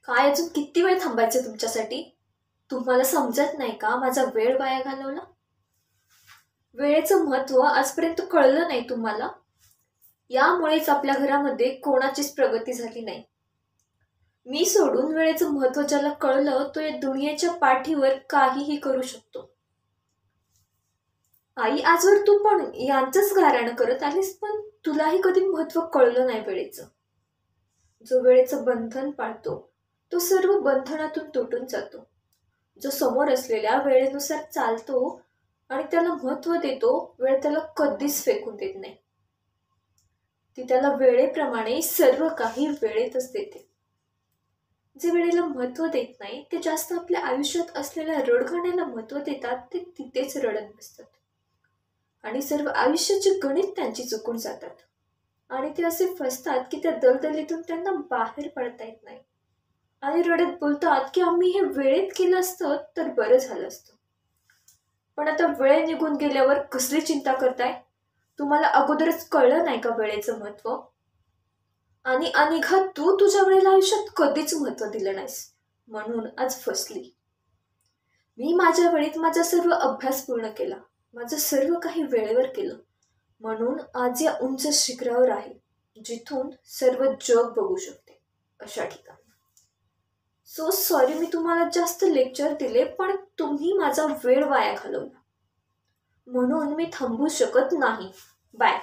काय अजून किती वेळ थांबायचं तुमच्यासाठी? तुम्हाला समजत नाही का माझा वेळ वाया घालवला? वेळेचं महत्त्व आजपर्यंत कळलं नाही तुम्हाला? यामुळेच आपल्या घरामध्ये कोणाचीच प्रगती झाली नाही. मी सोडून वेळेचं महत्त्व ज्याला कळलं तो या दुनियेच्या पाठीवर काहीही करू शकतो. आई, आजवर तू पण यांचंच गाऱ्हाणं करत आलीस, पण तुलाही कधी महत्त्व कळलं नाही वेळेचं. जो वेळेचं बंधन पाळतो तो सर्व बंधनातून तुटून जातो. जो समोर असलेल्या वेळेनुसार चालतो आणि त्याला महत्त्व देतो, वेळ त्याला कधीच फेकून देत नाही. ती त्याला वेळेप्रमाणे सर्व काही वेळेतच देते. जे वेळेला महत्त्व देत नाही ते जास्त आपल्या आयुष्यात असलेल्या रडगाण्याला महत्त्व देतात, ते तिथेच रडत बसतात आणि सर्व आयुष्याचे गणित त्यांची चुकून जातात आणि ते असे फसतात की त्या दलदलीतून त्यांना बाहेर पडता येत नाही आणि रडत बोलतात की आम्ही हे वेळेत केलं असतं तर बरं झालं असतं. पण आता वेळ निघून गेल्यावर कसली चिंता करताय? तुम्हाला अगोदरच कळलं नाही का वेळेचं महत्त्व? आणि अनिघा, तू तुझ्या वेळेला आयुष्यात कधीच महत्त्व दिलं नाहीस, म्हणून आज फसली. मी माझ्या वेळेत माझा सर्व अभ्यास पूर्ण केला, माझं सर्व काही वेळेवर केलं, म्हणून आज या उंच शिखरावर आहे, जिथून सर्व जग बघू शकते अशा ठिकाणी. सो सॉरी, मी तुम्हाला जास्त लेक्चर दिले, पण तुम्ही माझा वेळ वाया घालवला, म्हणून मी थांबू शकत नाही. बाय.